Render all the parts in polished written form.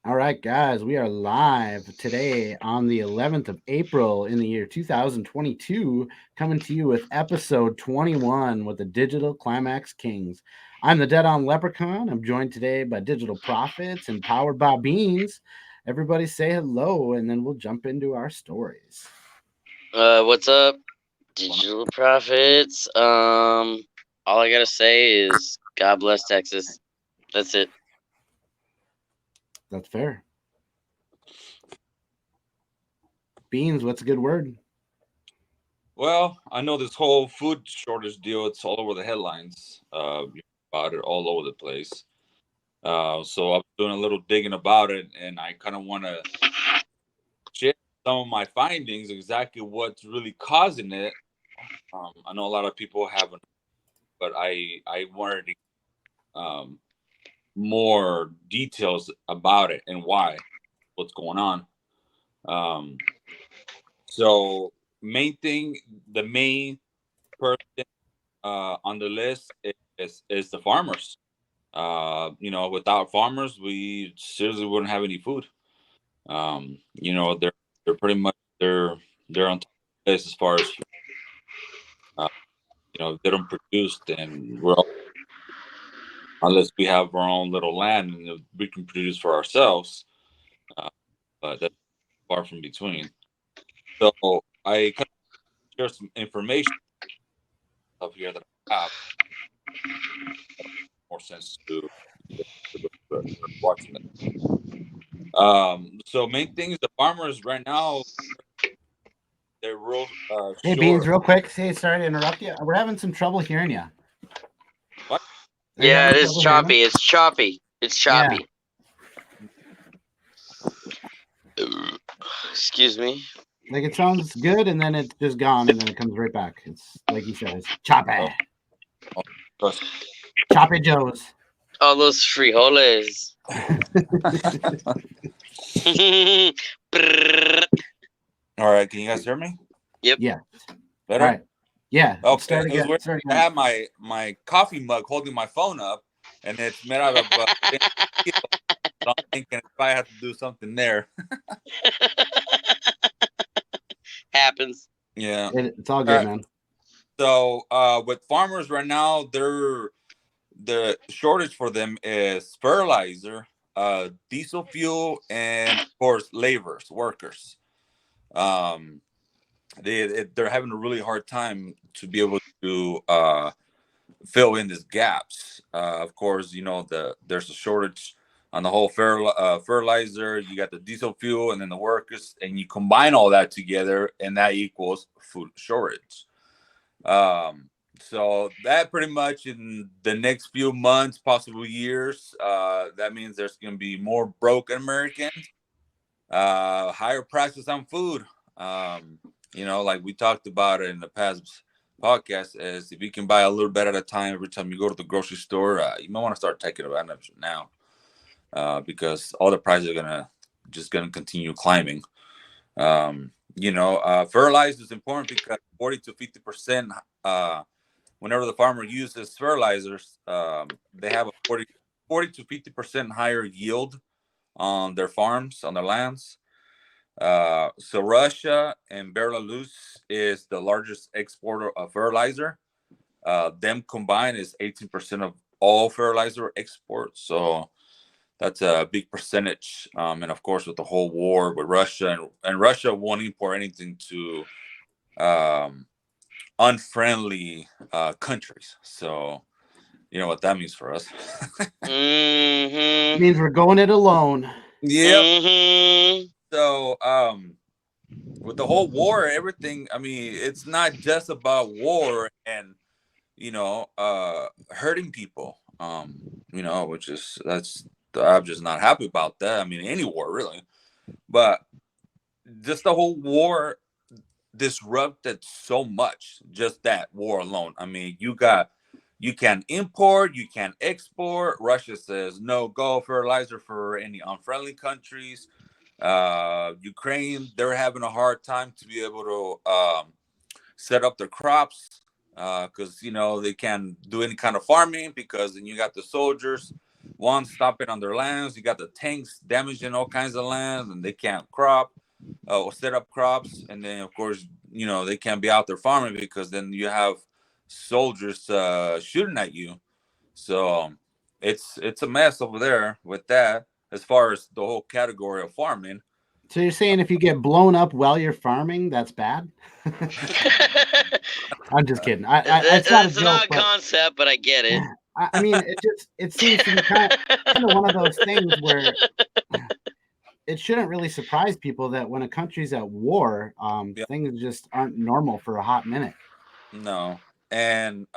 All right, guys, we are live today on the 11th of April in the year 2022, coming to you with episode 21 with the Digital Climax Kings. I'm the Dead On Leprechaun. I'm joined today by Digital Prophets and Powered by Beans. Everybody say hello, and then we'll jump into our stories. What's up, digital profits? All I gotta say is God bless Texas. That's it. That's fair. Beans, what's a good word? Well, I know this whole food shortage deal. It's all over the headlines. About it all over the place. So I'm doing a little digging about it, and I kind of want to share some of my findings, exactly what's really causing it. I know a lot of people haven't, but I wanted um, more details about it and why, what's going on. Um, so the main person on the list is the farmers. Without farmers, we seriously wouldn't have any food. They're pretty much they're on top of the list as far as they don't produce, then unless we have our own little land and we can produce for ourselves. Uh, but that's far from between. So I kind of share some information up here that I have more sense to watching it. So main things the farmers right now they're real Hey, Beans, short. real quick. Hey, sorry to interrupt you. We're having some trouble hearing you. What? Are you Yeah, having it is trouble hearing us? choppy. It's choppy. It's Yeah. choppy. Excuse me. Like it sounds good, and then it's just gone, and then it comes right back. It's like you said, it's choppy, Oh, oh, trust. choppy Joes. All those frijoles. Brrr. All right, can you guys hear me Yep. Yeah. All better? right. Yeah. Okay, Start it was again. weird. Start I again. have my coffee mug holding my phone up, and it's made out of. Steel. So I'm thinking if I have to do something there. Happens. Yeah. It's all All good, right. man. So with farmers right now, the shortage for them is fertilizer, diesel fuel, and of course laborers, workers. Um, they're having a really hard time to be able to fill in these gaps. Of course, there's a shortage on the whole fertilizer. You got the diesel fuel, and then the workers, and you combine all that together, and that equals food shortage. Um, so that pretty much in the next few months, possible years, that means there's going to be more broke Americans, higher prices on food. Like we talked about it in the past podcast, is if you can buy a little bit at a time every time you go to the grocery store, you might want to start taking advantage of it now, because all the prices are gonna continue climbing. Fertilizer is important because 40 to 50%. Whenever the farmer uses fertilizers, they have a 40 to 50% higher yield on their farms, on their lands. So Russia and Belarus is the largest exporter of fertilizer. Them combined is 18% of all fertilizer exports. So that's a big percentage. And of course, with the whole war with Russia, and Russia won't import anything to um, unfriendly countries. So you know what that means for us. It Mm-hmm. means we're going it alone. Yep. Mm-hmm. So with the whole war, everything. I mean, it's not just about war and hurting people. Which is that's I'm just not happy about that. I mean, any war really, but just the whole war disrupted so much. Just that war alone. I mean, you can import, you can export. Russia says no go fertilizer for any unfriendly countries. Ukraine, they're having a hard time to be able to set up their crops because they can't do any kind of farming because then you got the soldiers. one stopping on their lands. You got the tanks damaging all kinds of lands, and they can't crop or set up crops. And then, of course, they can't be out there farming because then you have soldiers shooting at you. So it's a mess over there with that as far as the whole category of farming. So you're saying if you get blown up while you're farming, that's bad? I'm just kidding. It's not a That's an joke, odd but concept, but I get it. I mean, it seems to be kind of one of those things where it shouldn't really surprise people that when a country's at war, Yeah. things just aren't normal for a hot minute. No. And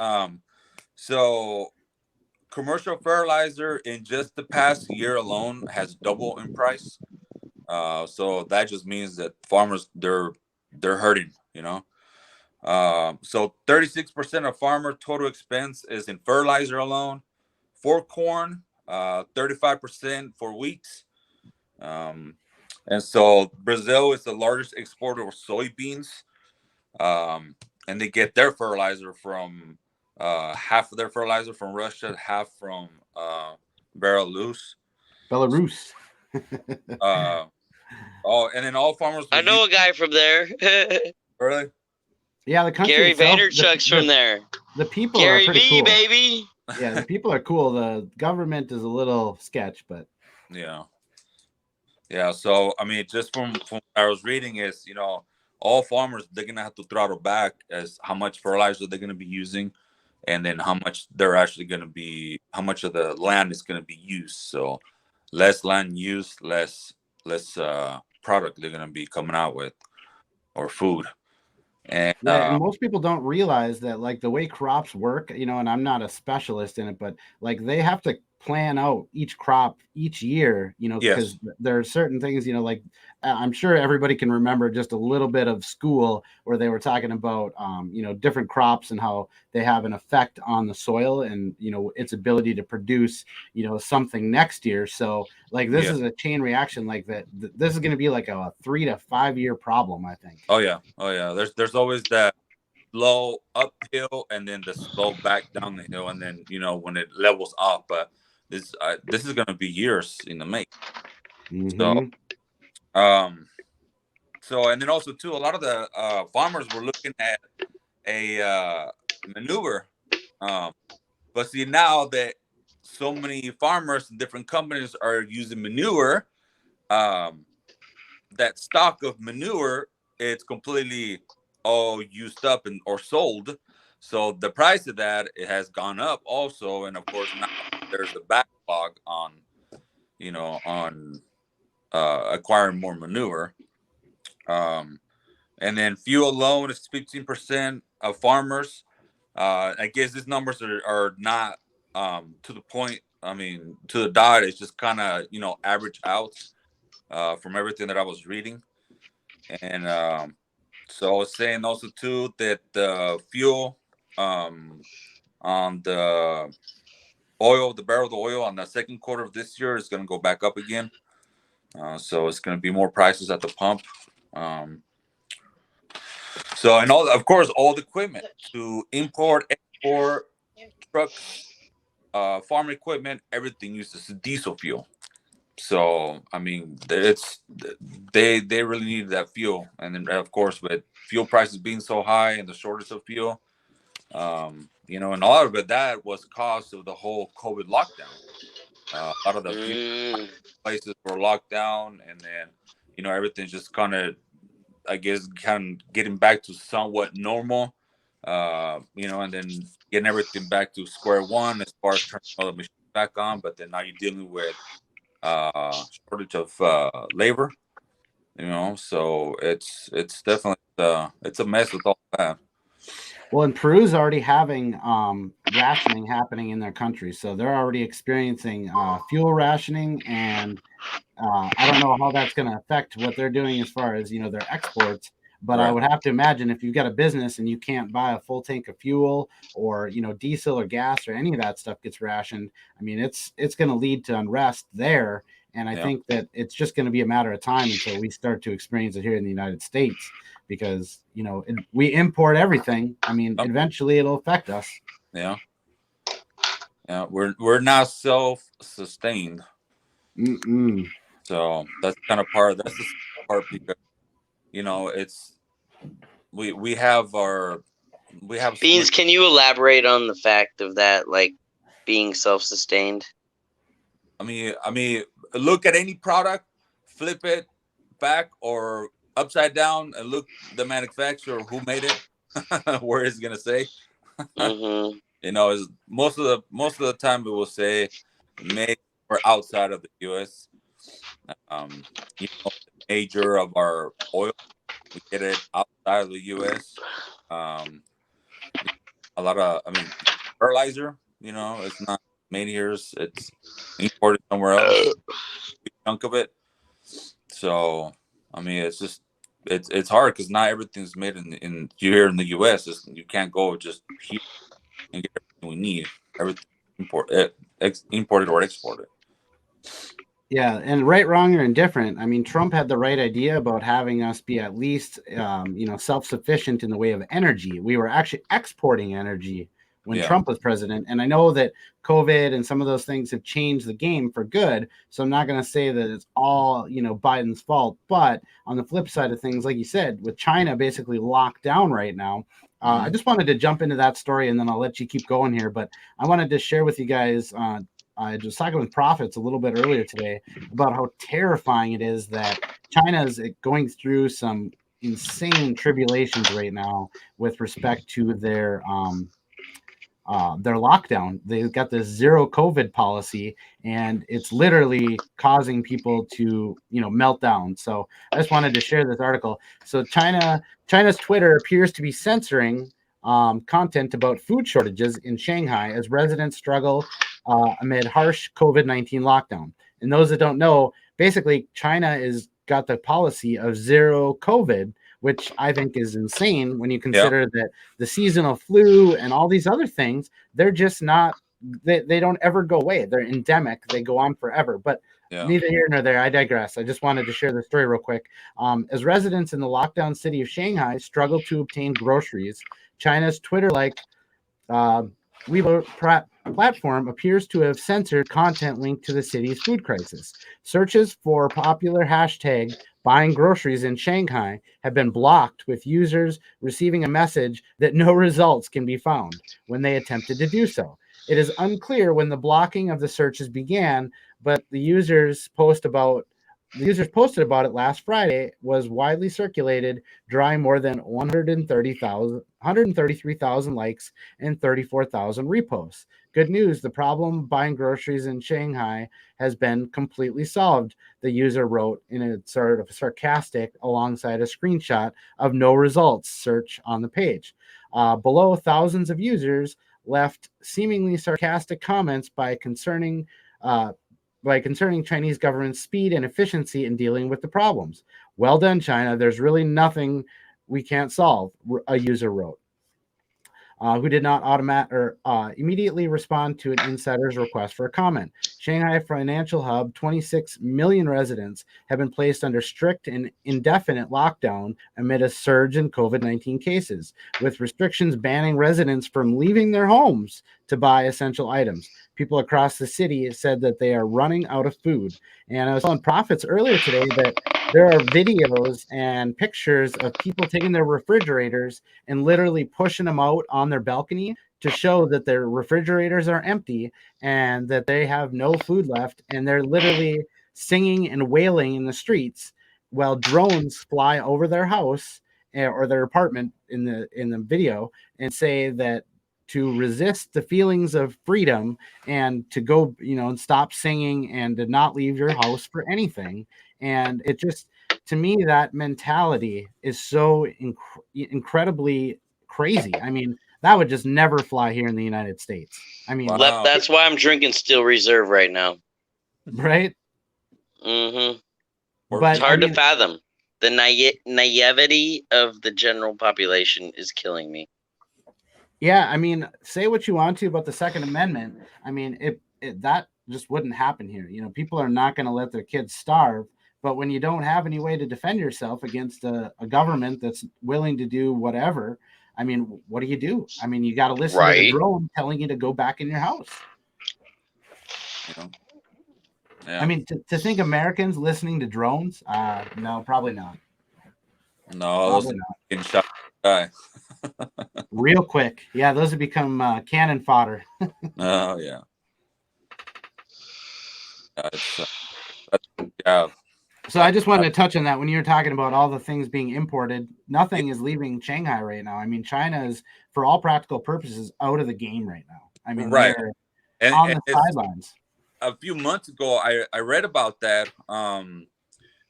so commercial fertilizer in just the past year alone has doubled in price. So that just means that farmers they're hurting, So 36% of farmer total expense is in fertilizer alone. For corn, 35% for wheat. And so Brazil is the largest exporter of soybeans. And they get their fertilizer from half of their fertilizer from Russia, half from Belarus. And then all farmers. I know a guy from there. Really? Yeah, the country. Gary itself, Vaynerchuk's from there. The people Gary are pretty V, cool. baby. Yeah, the people are cool. The government is a little sketch, but yeah. So I mean, just from what I was reading is all farmers they're gonna have to throttle back as how much fertilizer they're gonna be using, and then how much they're actually gonna be, how much of the land is gonna be used. So less land used, less product they're gonna be coming out with, or food. And and most people don't realize that, like, the way crops work, and I'm not a specialist in it, but like they have to plan out each crop each year, because there are certain things, like I'm sure everybody can remember just a little bit of school where they were talking about, different crops and how they have an effect on the soil and, its ability to produce, something next year. So like this is a chain reaction like that. This is going to be like a 3 to 5 year problem, I think. Oh yeah. There's always that slow uphill and then the slow back down the hill, and then when it levels up. But this is going to be years in the make. Mm-hmm. So and then also too, a lot of the farmers were looking at a manure, but see now that so many farmers and different companies are using manure, that stock of manure, it's completely all used up or sold. So the price of that, it has gone up also, and of course now there's a backlog on acquiring more manure. And then fuel alone is 15% of farmers. I guess these numbers are not to the point. I mean, to the dot. It's just kind of average out from everything that I was reading. And so I was saying also too that the fuel on the oil, the barrel of the oil on the second quarter of this year is going to go back up again. So it's going to be more prices at the pump. So, and of course, all the equipment to import, export, trucks, farm equipment, everything uses diesel fuel. So, I mean, they really need that fuel. And then, of course, with fuel prices being so high and the shortage of fuel, and a lot of it, that was caused of the whole COVID lockdown. A lot of the places were locked down, and then, everything's just kind of, I guess, kind of getting back to somewhat normal, and then getting everything back to square one as far as turning all the machines back on. But then now you're dealing with shortage of labor, so it's definitely it's a mess with all that. Well, and Peru's already having rationing happening in their country, so they're already experiencing fuel rationing, and I don't know how that's going to affect what they're doing as far as their exports. But Right. I would have to imagine if you've got a business and you can't buy a full tank of fuel or diesel or gas or any of that stuff gets rationed, I mean it's going to lead to unrest there. And I think that it's just going to be a matter of time until we start to experience it here in the United States, because we import everything. I mean, eventually it'll affect us. Yeah. Yeah, we're not self-sustained, Mm-mm. so that's kind of part. That's the part because it's we have our we have Beans, can you elaborate on the fact of that, like being self-sustained? I mean, look at any product, flip it back or upside down, and look the manufacturer who made it, where it's gonna say. Mm-hmm. Is most of the time it will say made or outside of the U.S. Um, the major of our oil, we get it outside of the U.S. Um, a lot of, fertilizer. It's not made here. It's imported somewhere else. Big chunk of it. So, it's just it's hard because not everything's made in here in the U.S. You can't go just here and get everything we need. Everything imported or exported. Yeah, and right, wrong, or indifferent. I mean, Trump had the right idea about having us be at least, self-sufficient in the way of energy. We were actually exporting energy when Yeah. Trump was president, and I know that COVID and some of those things have changed the game for good. So I'm not going to say that it's all, Biden's fault. But on the flip side of things, like you said, with China basically locked down right now, I just wanted to jump into that story, and then I'll let you keep going here. But I wanted to share with you guys. I was talking with Profits a little bit earlier today about how terrifying it is that China is going through some insane tribulations right now with respect to their lockdown. They've got this zero COVID policy, and it's literally causing people to melt down. So I just wanted to share this article. So China's Twitter appears to be censoring content about food shortages in Shanghai as residents struggle amid harsh COVID-19 lockdown. And those that don't know, basically China is got the policy of zero COVID, which I think is insane when you consider that the seasonal flu and all these other things, they're just not, they don't ever go away. They're endemic. They go on forever. But neither here nor there. I digress. I just wanted to share the story real quick. As residents in the lockdown city of Shanghai struggle to obtain groceries, China's Twitter-like Weibo platform appears to have censored content linked to the city's food crisis. Searches for popular hashtag buying groceries in Shanghai have been blocked, with users receiving a message that no results can be found when they attempted to do so. It is unclear when the blocking of the searches began, but the users posted about it last Friday was widely circulated, drawing more than 133,000 likes and 34,000 reposts. Good news, the problem of buying groceries in Shanghai has been completely solved, the user wrote in a sort of sarcastic alongside a screenshot of no results search on the page. Below, thousands of users left seemingly sarcastic comments concerning Chinese government's speed and efficiency in dealing with the problems. Well done, China. There's really nothing we can't solve, a user wrote. Who did not immediately respond to an insider's request for a comment. Shanghai financial hub, 26 million residents have been placed under strict and indefinite lockdown amid a surge in COVID-19 cases, with restrictions banning residents from leaving their homes to buy essential items. People across the city said that they are running out of food. And I was on Profits earlier today that there are videos and pictures of people taking their refrigerators and literally pushing them out on their balcony to show that their refrigerators are empty and that they have no food left. And they're literally singing and wailing in the streets while drones fly over their house or their apartment in the video and say that to resist the feelings of freedom and to go, and stop singing and to not leave your house for anything. And it just, to me, that mentality is so incredibly crazy. I mean, that would just never fly here in the United States. I mean, Wow. That's why I'm drinking Steel Reserve right now. Right? Mm-hmm. But it's hard to fathom. The naivety of the general population is killing me. Yeah, I mean, say what you want to about the Second Amendment. I mean, that just wouldn't happen here. People are not going to let their kids starve. But when you don't have any way to defend yourself against a government that's willing to do whatever, I mean, what do? I mean, you got to listen to the drone telling you to go back in your house. You know. Yeah. I mean, to think Americans listening to drones, no, probably not. No, those Probably not. getting shot. Die. Real quick. Yeah, those have become cannon fodder. Oh yeah. It's yeah. So I just wanted to touch on that when you were talking about all the things being imported. Nothing is leaving Shanghai right now. I mean, China is, for all practical purposes, out of the game right now. I mean, Right. they're And, on and the sidelines. a few months ago, I read about that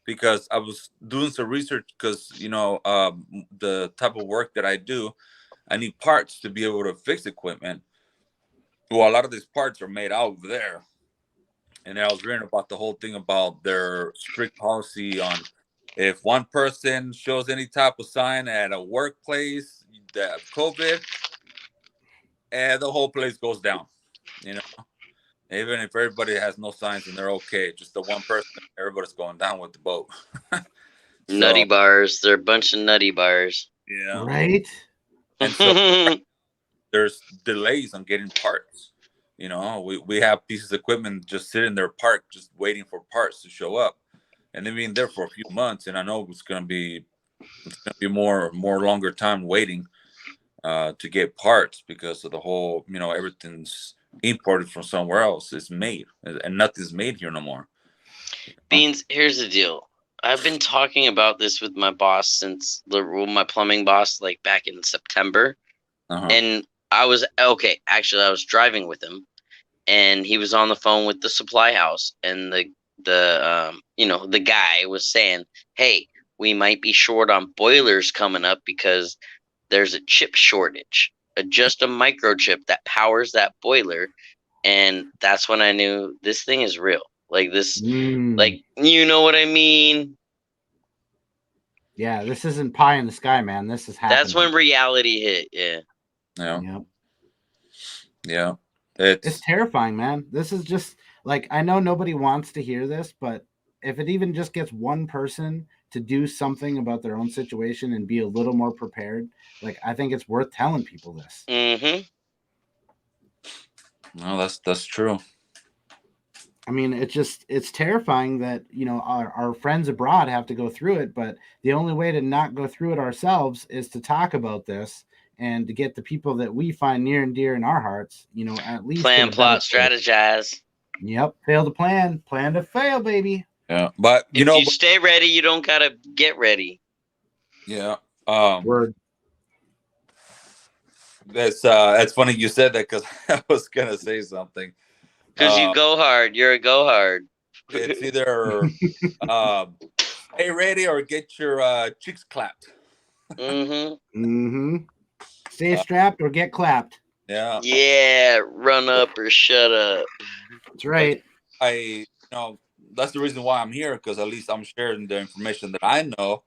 because I was doing some research because the type of work that I do, I need parts to be able to fix equipment. Well, a lot of these parts are made out there. And I was reading about the whole thing about their strict policy on if one person shows any type of sign at a workplace that COVID, and the whole place goes down. You know, even if everybody has no signs and they're okay, just the one person, everybody's going down with the boat. Nutty bars. They're a bunch of nutty bars. Yeah. Right? And so there's delays on getting parts. You know, we have pieces of equipment just sitting there parked, just waiting for parts to show up. And they've been there for a few months, and I know it's gonna be more longer time waiting to get parts because of the whole, everything's imported from somewhere else. It's made, and nothing's made here no more. Beans, here's the deal. I've been talking about this with my boss since my plumbing boss, like back in September. And I was driving with him, and he was on the phone with the supply house, and the guy was saying, hey, we might be short on boilers coming up because there's a chip shortage, just a microchip that powers that boiler. And that's when I knew this thing is real. Like this, like, you know what I mean? Yeah, this isn't pie in the sky, man. This is happening. That's when reality hit. Yeah. Yeah. It's terrifying, man. This is just like, I know nobody wants to hear this, but if it even just gets one person to do something about their own situation and be a little more prepared, like, I think it's worth telling people this. Mm-hmm. No, that's true. I mean, it's terrifying that, our friends abroad have to go through it, but the only way to not go through it ourselves is to talk about this and to get the people that we find near and dear in our hearts, at least plan, plot, strategize. Yep. Fail to plan to fail, baby. Yeah. But if you stay ready, you don't gotta get ready. Yeah. Word. That's funny you said that because I was gonna say something. Because you go hard. You're a go hard. It's either stay ready or get your cheeks clapped. Stay strapped or get clapped. Yeah. Yeah. Run up or shut up. That's right. That's the reason why I'm here, because at least I'm sharing the information that I know.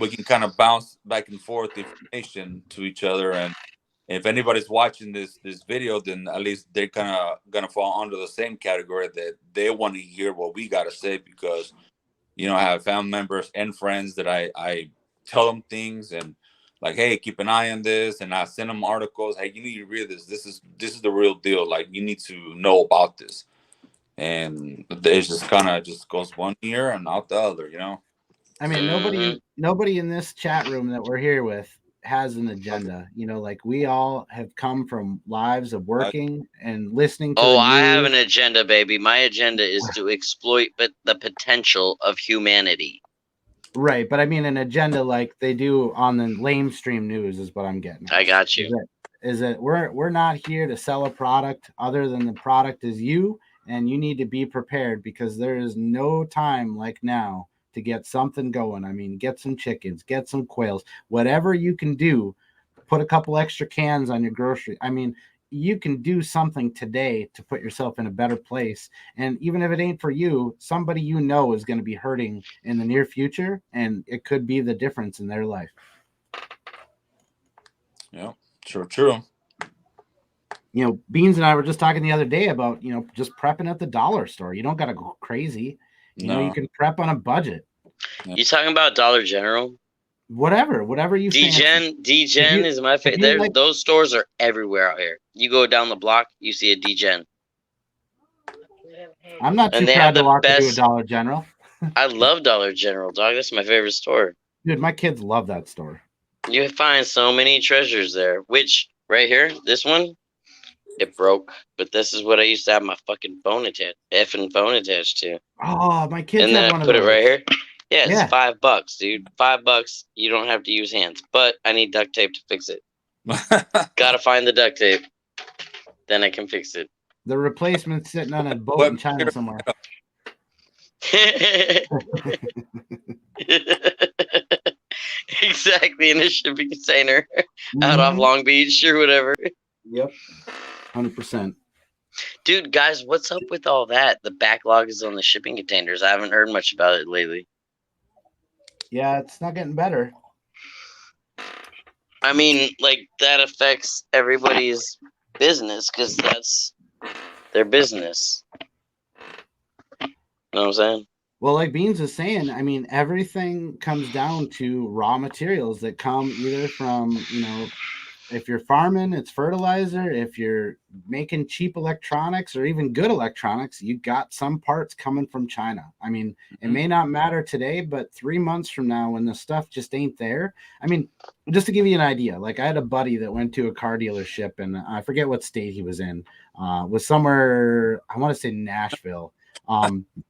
We can kind of bounce back and forth information to each other, and if anybody's watching this video, then at least they're kind of gonna fall under the same category that they want to hear what we gotta say, because I have family members and friends that I tell them things and like, hey, keep an eye on this, and I send them articles. Hey, you need to read this. This is the real deal. Like, you need to know about this. And it just kind of just goes one ear and out the other, I mean, nobody in this chat room that we're here with has an agenda. Like, we all have come from lives of working and listening to I have an agenda, baby. My agenda is to exploit the potential of humanity. Right, but I mean an agenda like they do on the lamestream news is what I'm getting at. I got you. Is that we're not here to sell a product other than the product is you, and you need to be prepared, because there is no time like now to get something going. I mean, get some chickens, get some quails, whatever you can do. Put a couple extra cans on your grocery. I mean, you can do something today to put yourself in a better place. And even if it ain't for you, somebody is going to be hurting in the near future, and it could be the difference in their life. Yeah, true. Beans and I were just talking the other day about, just prepping at the dollar store. You don't got to go crazy. You can prep on a budget. You talking about Dollar General? Whatever you D-Gen is my favorite. Those stores are everywhere out here. You go down the block, you see a D-Gen. I'm not too And they proud have to the walk into a best. Dollar General. I love Dollar General, dog. That's my favorite store. Dude, my kids love that store. You find so many treasures there. Which right here, this one, it broke. But this is what I used to have my fucking phone attached to. Oh, my kids And then have I one of put it those. right here. Yeah, it's Yeah. $5, dude. $5. You don't have to use hands, but I need duct tape to fix it. Gotta find the duct tape. Then I can fix it. The replacement's sitting on a boat What in China somewhere. Exactly, in a shipping container out off Mhm. Long Beach or whatever. Yep. 100%. Dude, guys, what's up with all that? The backlog is on the shipping containers. I haven't heard much about it lately. Yeah, it's not getting better. I mean, like, that affects everybody's business because that's their business. You know what I'm saying? Well, like Beans was saying, I mean, everything comes down to raw materials that come either from, if you're farming, it's fertilizer. If you're making cheap electronics or even good electronics, you got some parts coming from China. I mean, it may not matter today, but 3 months from now, when the stuff just ain't there. I mean, just to give you an idea, like I had a buddy that went to a car dealership, and I forget what state he was in. Was somewhere, I want to say Nashville.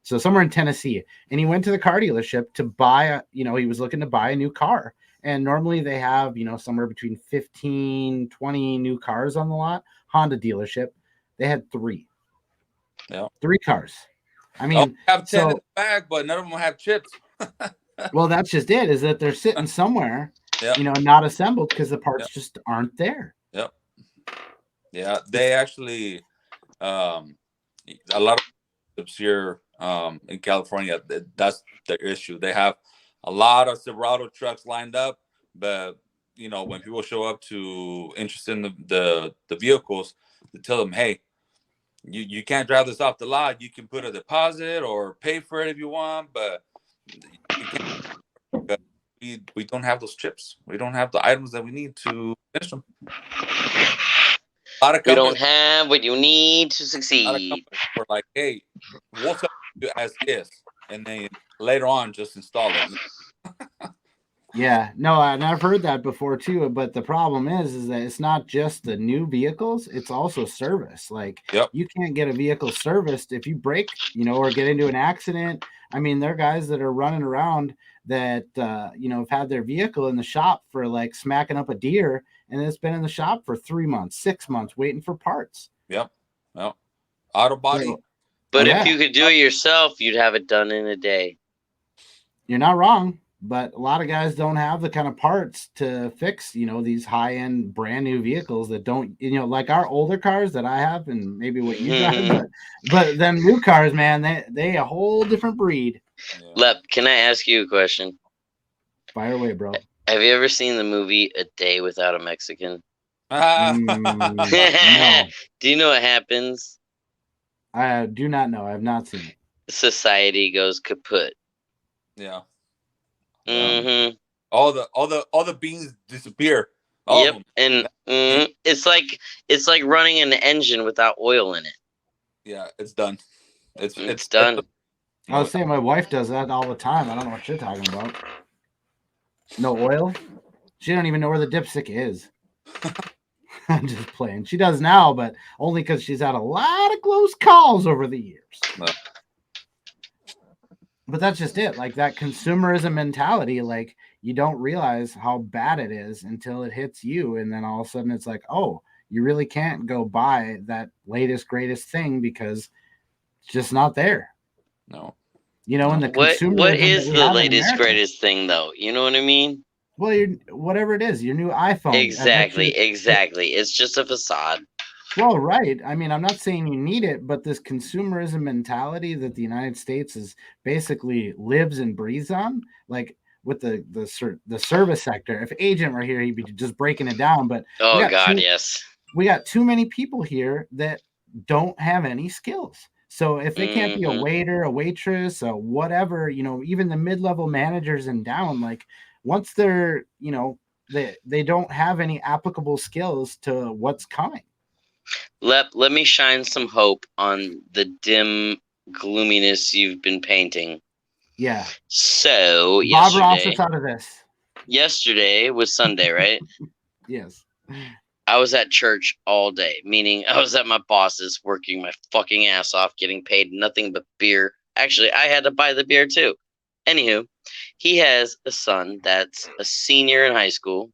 So somewhere in Tennessee, and he went to the car dealership to buy he was looking to buy a new car. And normally they have, somewhere between 15, 20 new cars on the lot. Honda dealership, they had 3. Yeah. 3 cars. I mean, have 10 in the bag, but none of them have chips. Well, that's just it, is that they're sitting somewhere, Yep. Not assembled because the parts just aren't there. Yep. Yeah, they actually, a lot of ships here in California, that's the issue. They have a lot of Silverado trucks lined up, but when people show up to interested in the vehicles, they tell them, hey, you can't drive this off the lot. You can put a deposit or pay for it if you want, but we don't have those chips. We don't have the items that we need to finish them. We don't have what you need to succeed. A lot of companies were like, hey, we'll sell you as is, and then later on just install it. Yeah, no, and I've heard that before too. But the problem is that it's not just the new vehicles; it's also service. Like, you can't get a vehicle serviced if you break, or get into an accident. I mean, there are guys that are running around that have had their vehicle in the shop for like smacking up a deer, and it's been in the shop for 3 months, 6 months, waiting for parts. Yep. Well, auto body. But if you could do it yourself, you'd have it done in a day. You're not wrong. But a lot of guys don't have the kind of parts to fix, these high-end brand new vehicles that don't, like our older cars that I have and maybe what you drive, but them new cars, man, they a whole different breed. Lep, can I ask you a question? Fire away, bro. Have you ever seen the movie A Day Without a Mexican? No. Do you know what happens? I do not know. I have not seen it. Society goes kaput. Yeah. Mm-hmm. All the beans disappear. Yep, and it's like running an engine without oil in it. Yeah, it's done. It's done. I was saying my wife does that all the time. I don't know what you're talking about. No oil? She don't even know where the dipstick is. I'm just playing. She does now, but only because she's had a lot of close calls over the years. No. But that's just it. Like that consumerism mentality, like you don't realize how bad it is until it hits you. And then all of a sudden it's like, oh, you really can't go buy that latest, greatest thing because it's just not there. No. And the consumerism. What is the latest, greatest thing though? You know what I mean? Well, whatever it is, your new iPhone. Exactly. It's just a facade. Well, right. I mean, I'm not saying you need it, but this consumerism mentality that the United States is basically lives and breathes on, like with the service sector. If Agent were here, he'd be just breaking it down. But yes, we got too many people here that don't have any skills. So if they can't be a waiter, a waitress, whatever, even the mid-level managers and down, like once they're, they don't have any applicable skills to what's coming. Let me shine some hope on the dim gloominess you've been painting. Yeah. So Bob Ross is out of this. yesterday was Sunday, right? Yes. I was at church all day, meaning I was at my boss's working my fucking ass off, getting paid nothing but beer. Actually, I had to buy the beer too. Anywho, he has a son that's a senior in high school.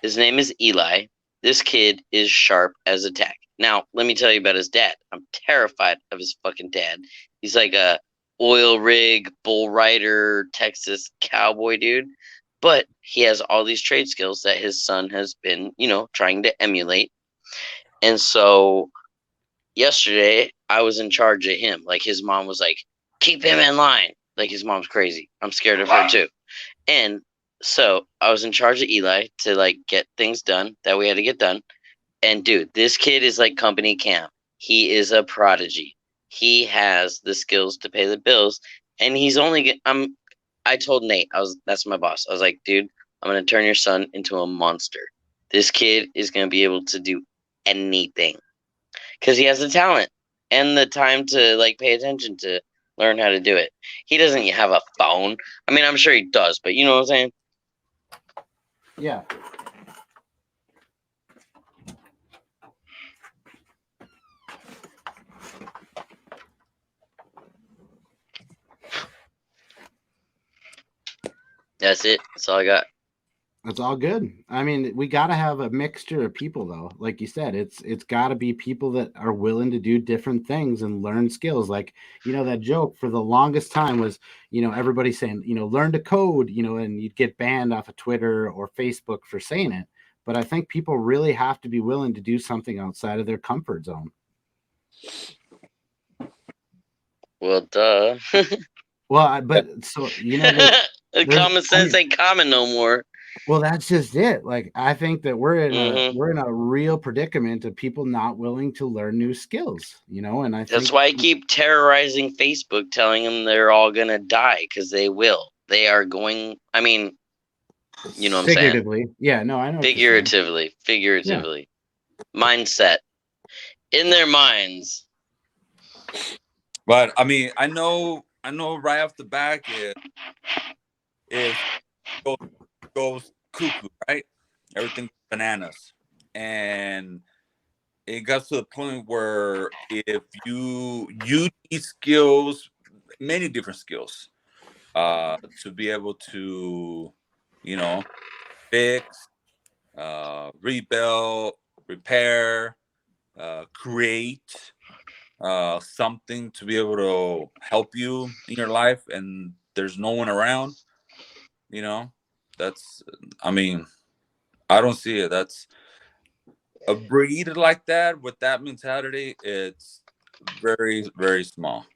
His name is Eli. This kid is sharp as a tack. Now, let me tell you about his dad. I'm terrified of his fucking dad. He's like a oil rig, bull rider, Texas cowboy dude. But he has all these trade skills that his son has been, trying to emulate. And so yesterday, I was in charge of him. Like his mom was like, keep him in line. Like his mom's crazy. I'm scared of her too. And so I was in charge of Eli to like get things done that we had to get done. And dude, this kid is like company camp. He is a prodigy. He has the skills to pay the bills, and he's only. I told Nate, that's my boss. I was like, dude, I'm gonna turn your son into a monster. This kid is gonna be able to do anything because he has the talent and the time to like pay attention to learn how to do it. He doesn't have a phone. I mean, I'm sure he does, but you know what I'm saying? Yeah. That's it. That's all I got. That's all good. I mean, we got to have a mixture of people, though. Like you said, it's got to be people that are willing to do different things and learn skills. Like, that joke for the longest time was, everybody saying, learn to code, and you'd get banned off of Twitter or Facebook for saying it. But I think people really have to be willing to do something outside of their comfort zone. Well, duh. Well, but so common sense ain't common no more. Well, that's just it. Like, I think that we're in a real predicament of people not willing to learn new skills, and that's why I keep terrorizing Facebook, telling them they're all gonna die because they will. They are going. I mean, you know what I'm saying? Figuratively, yeah. No, I know. Figuratively. Yeah. Mindset in their minds. But I mean, I know right off the back it goes cuckoo, right? Everything bananas, and it got to the point where if you need skills, many different skills, to be able to, fix, rebuild, repair, create something to be able to help you in your life, and there's no one around, that's, I mean, I don't see it. That's a breed like that with that mentality. It's very, very small.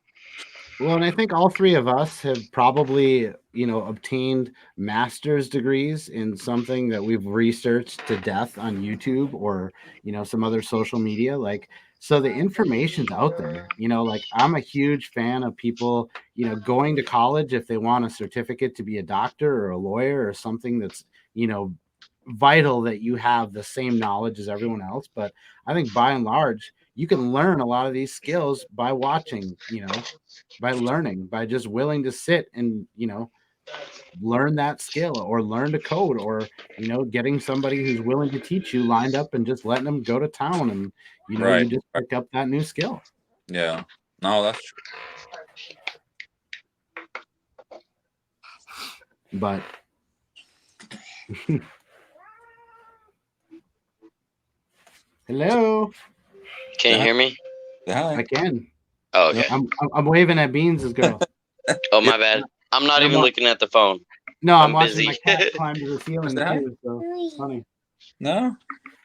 Well, and I think all three of us have probably, obtained master's degrees in something that we've researched to death on YouTube or, some other social media. Like, so the information's out there, like I'm a huge fan of people, going to college if they want a certificate to be a doctor or a lawyer or something that's, vital that you have the same knowledge as everyone else. But I think by and large, you can learn a lot of these skills by watching, by learning, by just willing to sit and, learn that skill or learn to code or, getting somebody who's willing to teach you lined up and just letting them go to town and, Right. You just pick up that new skill. Yeah. No, that's true. But hello. Can you hear me? Yeah. I can. Oh, okay. I'm waving at Beans' girl. Oh, my bad. I'm not even looking at the phone. No, I'm watching my cat climb to the ceiling too. So funny. No.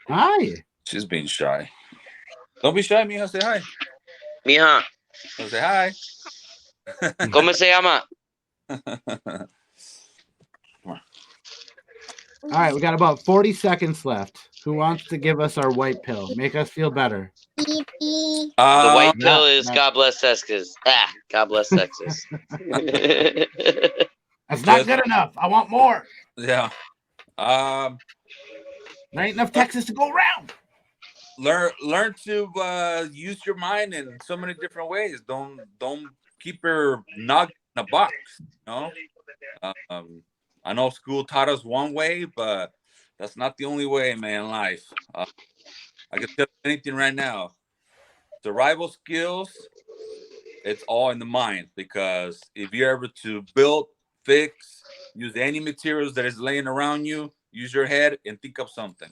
Hi. She's being shy. Don't be shy, mija. Say hi. Mija. Say hi. ¿Cómo se llama? All right, we got about 40 seconds left. Who wants to give us our white pill? Make us feel better. The white pill is God bless Texas. God bless Texas. That's not good enough. I want more. Yeah. There ain't enough Texas to go around. learn to use your mind in so many different ways. Don't keep your nugget in a box. You know, I know school taught us one way, but that's not the only way, man. In life, I can tell you anything right now. Survival skills, it's all in the mind, because if you're able to build, fix, use any materials that is laying around you, use your head and think of something.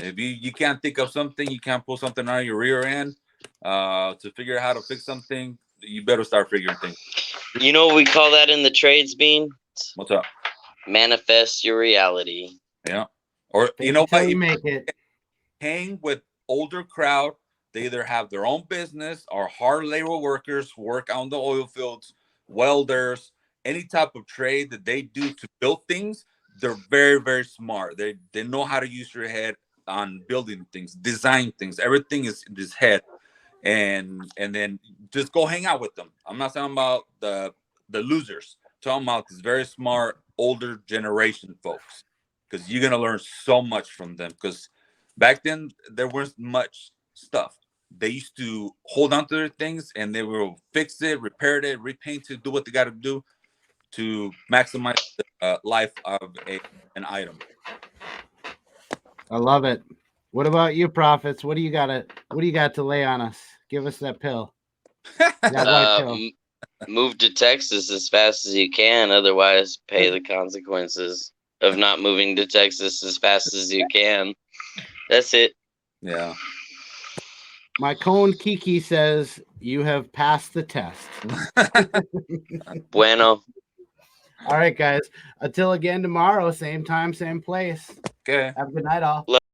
If you can't think of something, you can't pull something out of your rear end to figure out how to fix something, you better start figuring things. You know what we call that in the trades, Bean? What's up? Manifest your reality. Yeah. Or Fake you know it till what? you make it. Hang with older crowd. They either have their own business or hard labor workers who work on the oil fields, welders, any type of trade that they do to build things. They're very, very smart. They know how to use your head on building things, design things. Everything is in this head. And then just go hang out with them. I'm not talking about the losers. I'm talking about these very smart older generation folks, because you're gonna learn so much from them. Because back then there wasn't much stuff. They used to hold on to their things and they will fix it, repair it, repaint it, do what they got to do to maximize the life of an item. I love it. What about you, prophets? What do you got to lay on us? Give us that pill. That white pill. Move to Texas as fast as you can, otherwise pay the consequences of not moving to Texas as fast as you can. That's it. Yeah. My cone Kiki says you have passed the test. Bueno. All right, guys. Until again tomorrow, same time, same place. Okay. Have a good night, all.